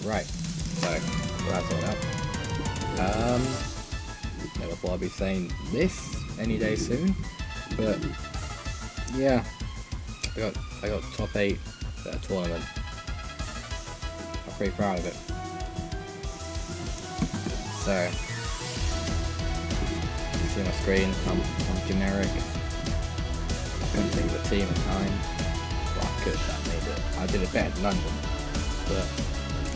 Right, so that's all out. Never thought I'd be saying this any day soon, but yeah, I got top 8 at a tournament. I'm pretty proud of it. So, you see on my screen, I'm generic. I couldn't think of a team at time. Well, I could, that made it. I did it better in London, but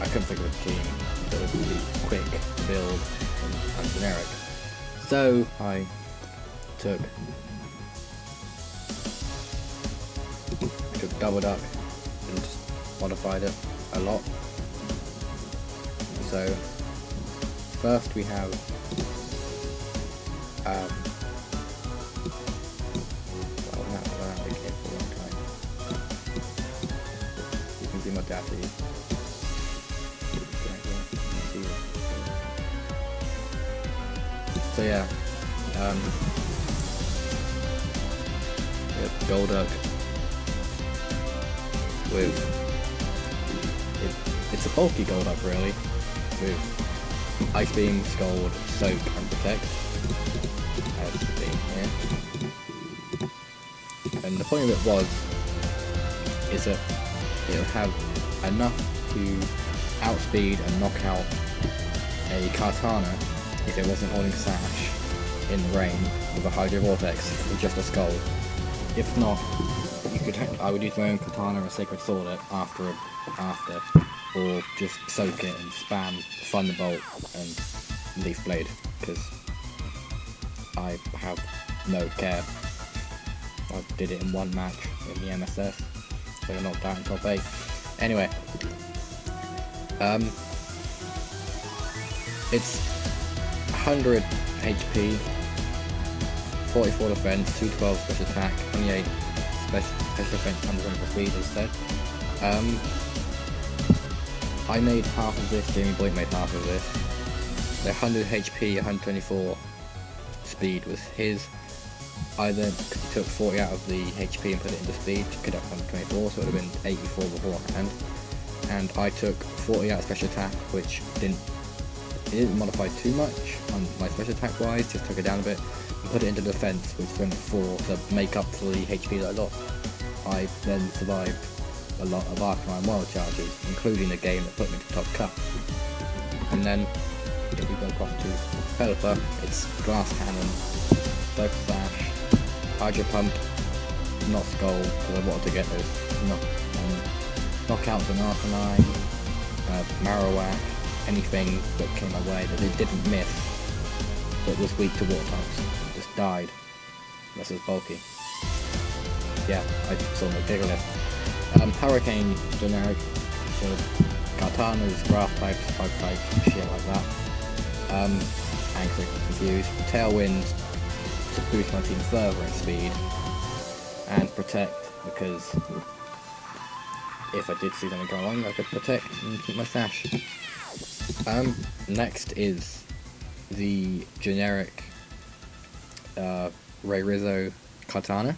I couldn't think of a team that would be quick to build and generic. So I took Golduck and just modified it a lot. So first we have well, that big hit for a long time. You can see my daddy. So yeah, we have Golduck with it's a bulky Golduck really, with Ice Beam, Scald, Soak and Protect, as seen here. And the point of it is that it'll have enough to outspeed and knock out a Kartana if it wasn't holding Sash in the rain with a Hydro Vortex with just a Skull. If not, I would use my own Kartana or Sacred Sword it after, or just soak it and spam Thunderbolt and Leaf Blade, because I have no care. I did it in one match in the MSS, so I knocked out in top 8. Anyway, it's 100 HP, 44 defense, 212 special attack, 28 special defense, 100 speed instead. I made half of this, Jamie Boyd made half of this. The 100 HP, 124 speed was his. I then took 40 out of the HP and put it into speed to get up 124, so it would have been 84 beforehand. And I took 40 out of special attack, which didn't modify too much on my special attack wise, just took it down a bit, and put it into defense, which went 4 to make up for the HP that I lost. I then survived a lot of Arcanine Wild Charges, including the game that put me to top cut. And then, if we go across to Pelipper, it's Glass Cannon, Soak Sash, Hydro Pump, not Skull, because I wanted to get those knockouts on Arcanine, Marowak, anything that came my way that it didn't miss, that was weak to water types, just died. This is bulky. Yeah, I saw no Gigalith. Hurricane generic, so Kartana's grass types, bug types, shit like that. Angry, confused. Tailwind to boost my team further in speed, and Protect because if I did see something go wrong, I could protect and keep my Sash. Next is the generic Rizzo Kartana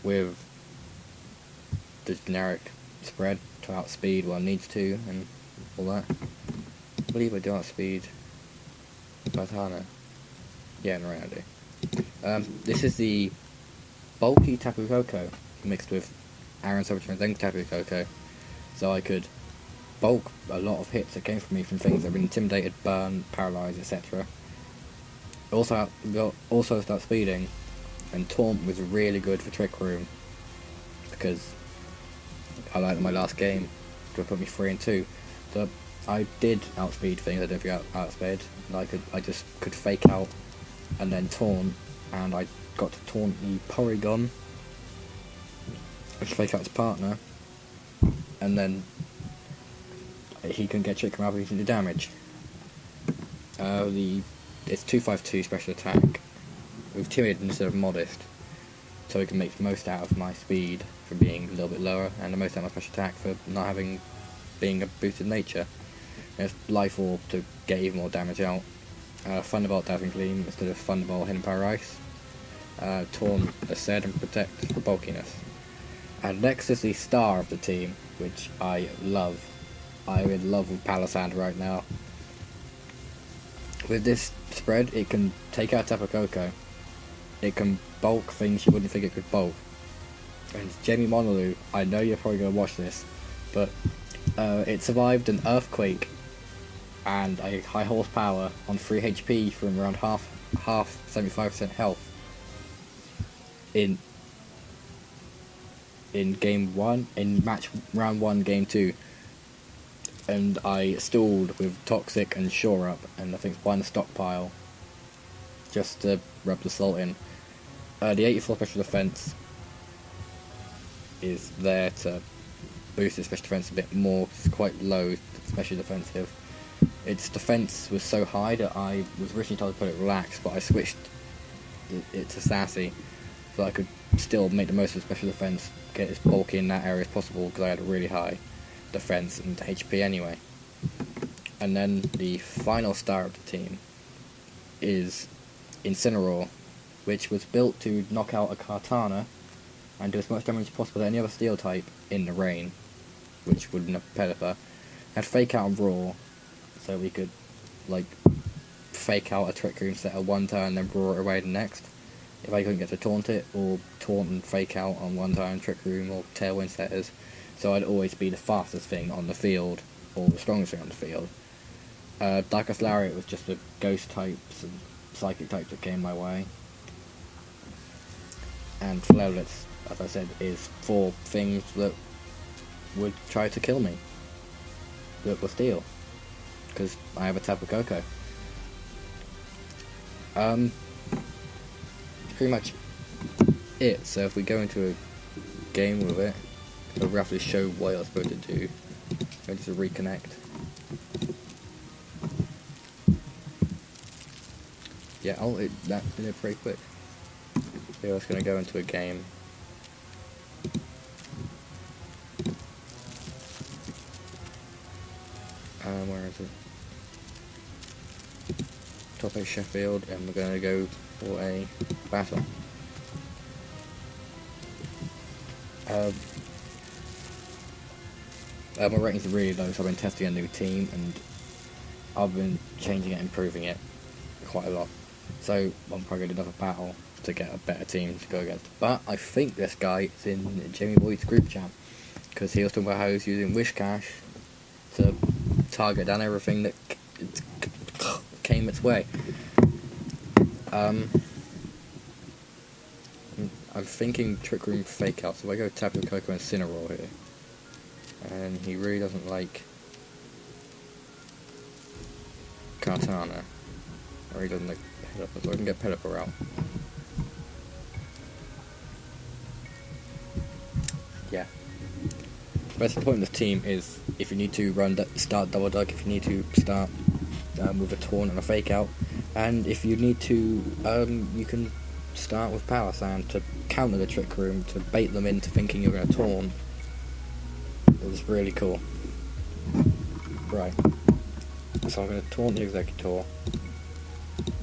with the generic spread to outspeed what it needs to and all that. I believe I do outspeed Kartana. Yeah, in the rain I do. This is the bulky Tapu Koko mixed with Aaron Silverchain and then Tapu Koko, so I could bulk a lot of hits that came from me from things that have been intimidated, burn, paralyzed, etc. Also start speeding, and Taunt was really good for Trick Room because I liked my last game to put me 3 and 2. So I did outspeed things I didn't think outspeed. I just could fake out and then taunt, and I got to taunt the Porygon, which fake out his partner, and then he can get Trick Room out, he can do damage. It's 252 special attack with timid instead of modest, so it can make the most out of my speed for being a little bit lower, and the most out of my special attack for not being a boosted nature. It's Life Orb to get even more damage out. Thunderbolt Dazzling Gleam instead of Thunderbolt Hidden Power Ice. Taunt, Ascend and Protect for bulkiness. And next is the star of the team, which I love. I'm in love with Palisand right now. With this spread, it can take out Tapu Koko. It can bulk things you wouldn't think it could bulk. And Jamie Monaloo, I know you're probably going to watch this, but it survived an earthquake and a high horsepower on 3 HP from around half 75% health in game 1, in round 1 game 2, and I stalled with Toxic and Shore Up and I think 1 stockpile just to rub the salt in. The 84 special defense is there to boost its special defense a bit more. It's quite low special defensive. Its defense was so high that I was originally told to put it relaxed, but I switched it to sassy so I could still make the most of the special defense, get as bulky in that area as possible because I had a really high defense and HP anyway. And then the final star of the team is Incineroar, which was built to knock out a Kartana and do as much damage as possible to any other steel type in the rain, which wouldn't have Pelipper. Had Fake Out and Roar, so we could like fake out a Trick Room set at one turn and then roar it away the next. If I couldn't get to taunt it, or taunt and fake out on one turn, Trick Room or Tailwind setters, so I'd always be the fastest thing on the field, or the strongest thing on the field. Darkest Lariat was just the ghost types and psychic types that came my way. And Flare-Blitz, as I said, is 4 things that would try to kill me, that were steel, because I have a Tapu Koko. Pretty much it. So if we go into a game with it, I'll roughly show what I was supposed to do. Go to reconnect. Yeah, that did it pretty quick. So I was going to go into a game. Where is it? Top 8 Sheffield, and we're going to go for a battle. My ratings are really low, so I've been testing a new team, and I've been changing it, improving it quite a lot. So I'm probably going to do another battle to get a better team to go against. But I think this guy is in Jamie Boyd's group chat, because he was talking about how he was using Wish Cash to target down everything that came its way. I'm thinking Trick Room Fake Out, so I go Tapu Koko and Incineroar here. And he really doesn't like Kartana, or he doesn't like Pelipper, so I can get Pelipper out. Yeah. Best point of this team is if you need to start double dug, if you need to start with a taunt and a fake out, and if you need to, you can start with Power Sand to counter the Trick Room, to bait them into thinking you're going to taunt. It was really cool. Right. So I'm going to taunt the Executor,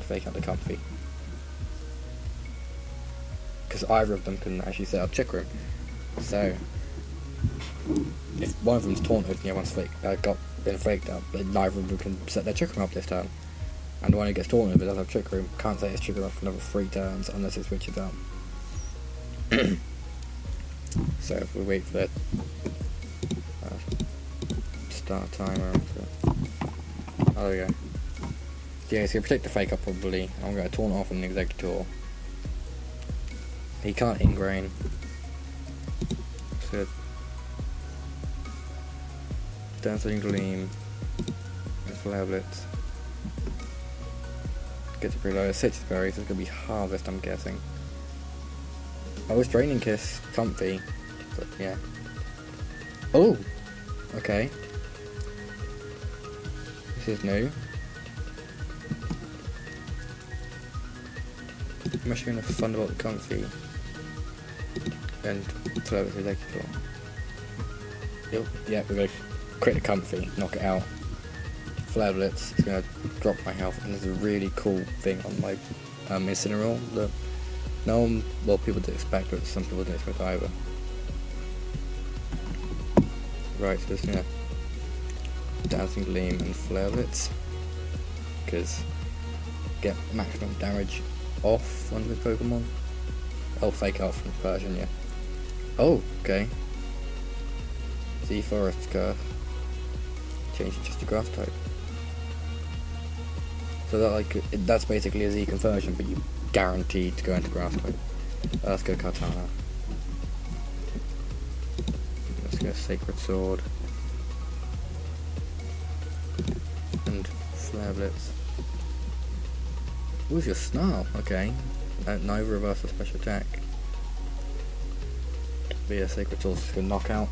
fake out the Comfy, because either of them can actually set up Trick Room. So if one of them's taunted and the other one's been faked out, then neither of them can set their Trick Room up this turn. And the one who gets taunted if it doesn't have Trick Room can't set his Trick Room up for another 3 turns unless it switches out. So if we wait for the start timer. Oh, there we go. Yeah, he's going to protect the fake up probably. I'm going to taunt off on the Executor. He can't ingrain. So Dancing Gleam and Flare-Blitz. Gets a pretty low. Citrus Berry, so it's going to be Harvest, I'm guessing. I was Draining Kiss, Comfy. But yeah. Oh! Okay. This is new. I'm actually going to Thunderbolt the Comfy and Flare-Blitz the Executor. Yeah, we're going to crit the Comfy, knock it out. Flare-Blitz is going to drop my health, and there's a really cool thing on my Incineroar that no one, well, people didn't expect, but some people didn't expect either. Right, so it's going to Dancing Gleam and Flare Blitz, because get maximum damage off on the Pokemon. Oh, Fake Out from Persian, yeah. Oh, okay. Z Forest Curse. Change it just to Grass type. So that that's basically a Z conversion, but you guaranteed to go into Grass type. Let's go Kartana. Let's go Sacred Sword. And Flare Blitz. Who's your Snarl? Okay. No reverse or special attack. But yeah, Sacred Sword's just gonna knock out.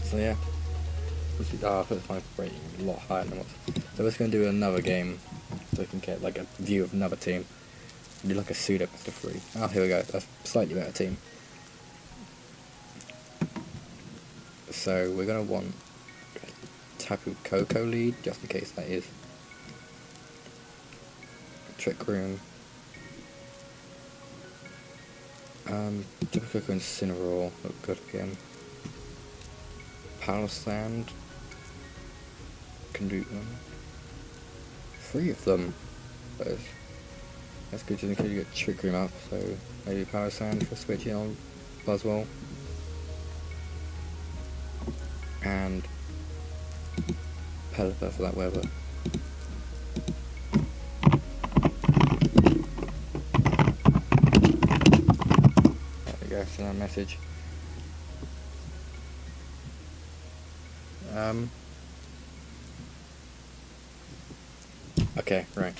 So yeah. I put my rating a lot higher than it was. So we're just gonna do another game so we can get like a view of another team. Do like a pseudo best of 3. Oh, here we go. A slightly better team. So we're gonna want Tapu Koko lead, just in case that is. Trick Room. Tapu Koko and Incineroar look good again. Power Sand. Can do 3 of them. That's good, just in case you get Trick Room up, so maybe Power Sand for switching on Buzzwole. And Pelipper for that weather. There we go, send that message. Okay, right.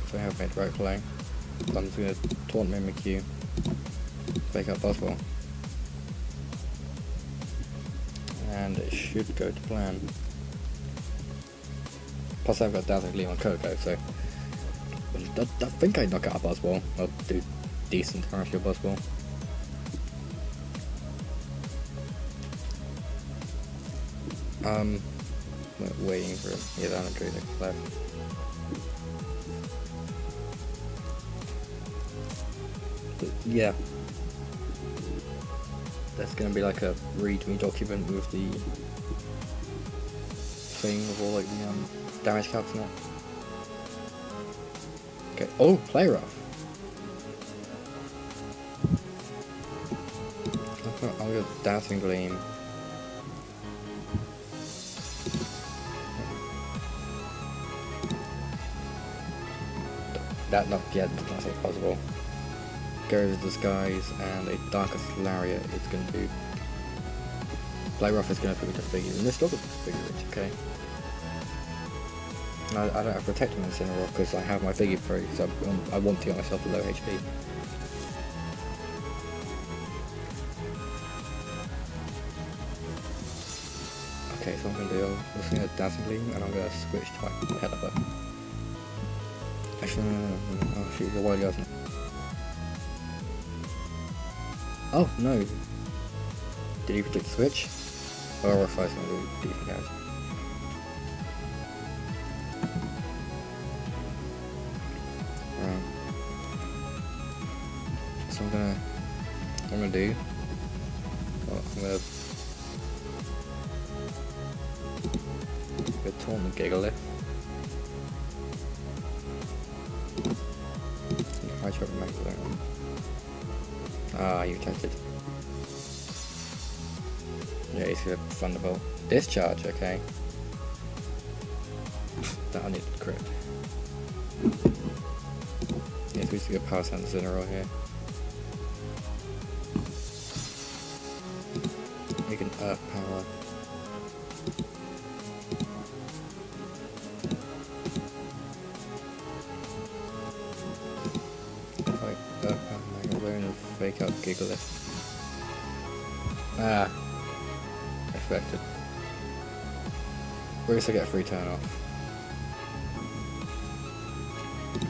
So I have made right play. I'm just going to taunt Mimikyu. Fake out Buzzwole. And it should go to plan. Plus I've got Dazzling Gleam on Koko, so I think I knock out a Buzzwole. I'll do decent commercial Buzzwole. Waiting for him. Yeah, that would go next left. But yeah. That's gonna be like a readme document with the thing with all like the damage calcs and that. Okay. Oh, Play Rough. I'll go Dazzling Gleam. That not yet, that's not possible. Goes Disguise and a Darkest Lariat is going to do. Play Rough is going to put me to figures, and this dog is figure rich, okay. I don't have Protecting Incineroar because I have my figure free, so I want to get myself a low HP. Okay, so I'm going to do this thing at Dazzling Gleam, and I'm going to switch to my Pelipper. Actually, no. Oh shoot, you're wild, isn't it? Oh no! Did he predict the switch? Oh, our fight's gonna do decent damage. Right. So I'm gonna do. Well, I'm gonna taunt the Gigalith. I try to make that. Ah, you tempted. Yeah, he's gonna Thunderbolt. Discharge, okay. That I need to crit. Yes, we used to go Power Sand Incineroar here. You can Earth Power. Fake out Gigalith. Ah, expected. We're gonna get a free turn off.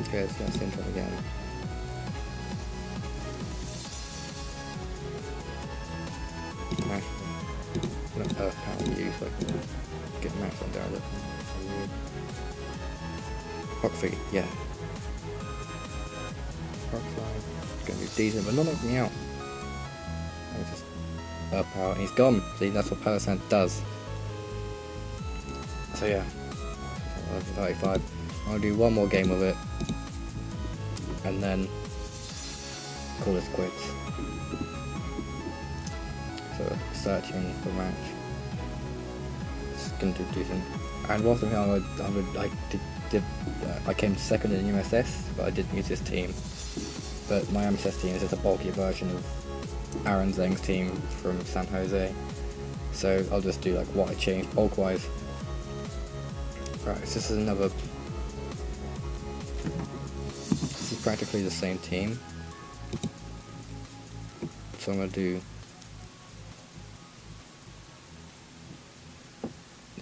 Okay, it's gonna send him again. I'm gonna Earth Power you so I can get max on down. Rock Figure, yeah. Rock Slide. Gonna be decent, but not knock me out. power, and he's gone. See, that's what Power Sand does. So yeah, 35. I'll do one more game of it, and then call this quits. So searching for match. It's gonna do decent. And one thing I came second in USS, but I didn't use this team. But my MSS team is just a bulkier version of Aaron Zeng's team from San Jose. So I'll just do like what I changed bulk wise. Right, so this is another. This is practically the same team. So I'm gonna do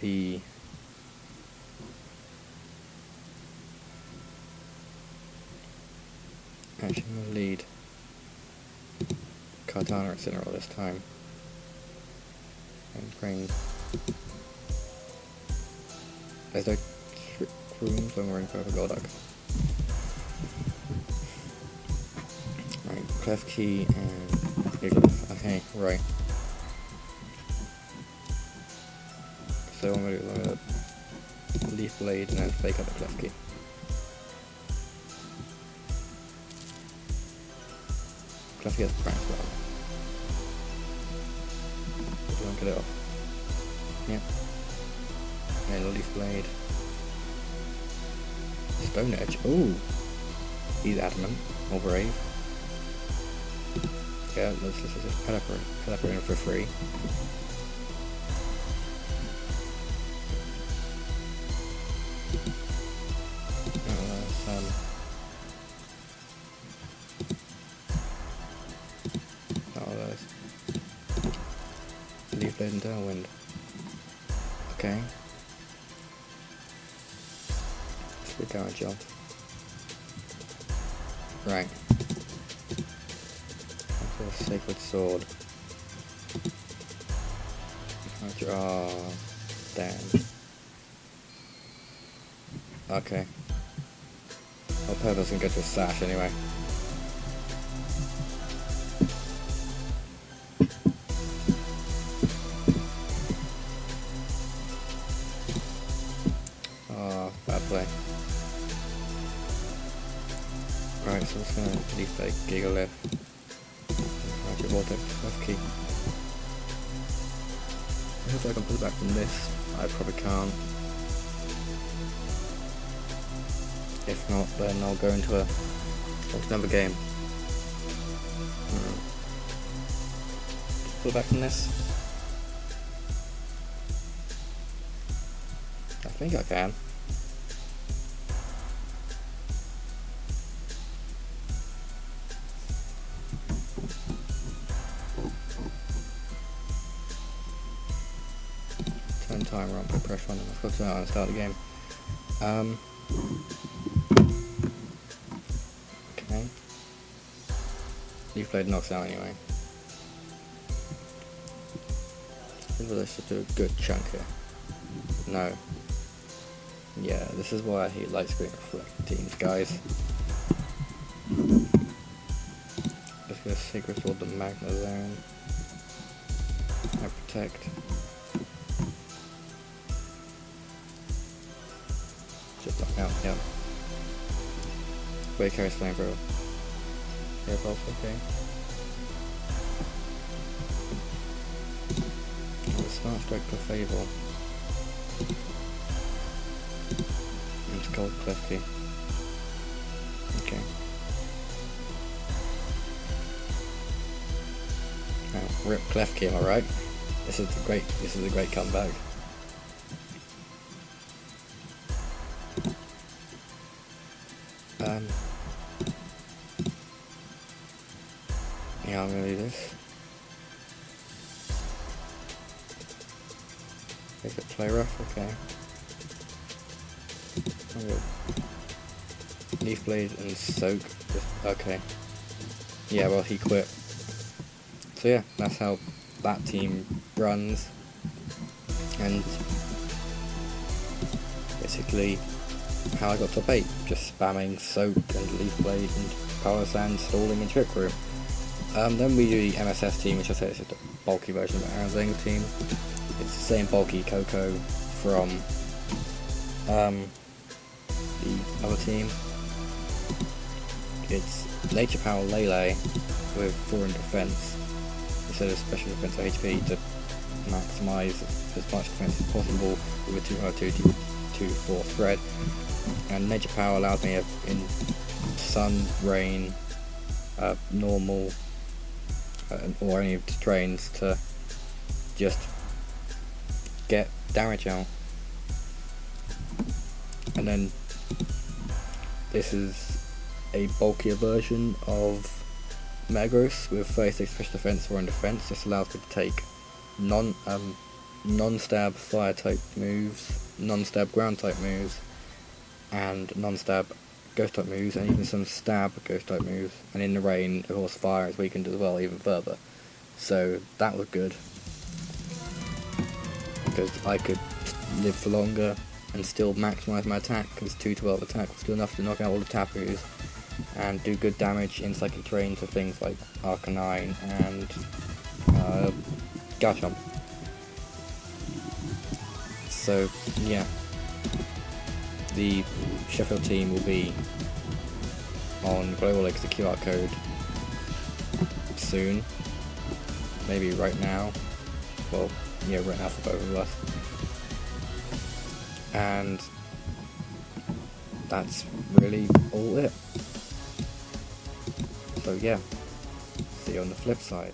the actually I'm gonna lead Kartana at center all this time and bring. There's no trick room, so I'm going for Golduck. Right, Clef Key and Igloo. Okay, right. So I'm gonna Leaf Blade and then fake up the Clef Key. Clef Key has Prank Spell. Don't get it off. Yep. And Leaf Blade. Stone Edge. Ooh! He's adamant. Or brave. Yeah, let's just Pelipper in for free. Leaf Blade and Tailwind. Okay. Let's look out a job. Right. After a Sacred Sword. Oh, damn. Okay. I'll purpose and go to a Sash anyway. Bad play. Right, so it's gonna leave a Gigalith. Magic Vortex, left key. I hope I can pull back from this. I probably can't. If not, then I'll go into another game. Pull back from this. I think I can. Turn timer on, put pressure on him. I've got to turn it on and start the game. Okay. Leaf Blade knocks out anyway. I think let's just do a good chunk here. No. Yeah, this is why I hate light screen reflect teams, guys. Just gonna Sacred Sword the Magna Zone. I protect. Just knock out, yeah. Wait, carries Flamethrower. Yeah, pulse, okay. Smart Strike for Fable. And it's called Clef Key. Okay. Now, rip Clef Key, am I right? This is a great comeback. Yeah, I'm gonna do this. Make it play rough, okay. Leaf Blade and Soak, okay. Yeah, well, he quit. So yeah, that's how that team runs. And basically how I got top 8, just spamming Soak and Leaf Blade and Power Sand, stalling and Trick Room. Then we do the MSS team, which I said is just a bulky version of Aaron's team. It's the same bulky Coco from the other team. It's Nature Power Lele with 4 in defense instead of special defense or HP to maximise as much defense as possible with a 2-4 thread. And Nature Power allows me in sun, rain, normal, or any of the terrains to just get damage out. And then this is a bulkier version of Metagross with 36 special defense, 4 in defense. This allows me to take non-stab fire type moves, non-stab ground type moves, and non-stab ghost type moves, and even some stab ghost type moves. And in the rain, of course, fire is weakened as well, even further. So that was good, because I could live for longer and still maximise my attack, because 2-12 attack was good enough to knock out all the Tapus and do good damage in psychic terrain to things like Arcanine and Garchomp. So yeah, the Sheffield team will be on Global X, the QR code soon, maybe right now. Well, yeah, right now for both of us. And that's really all it. So yeah, see you on the flip side.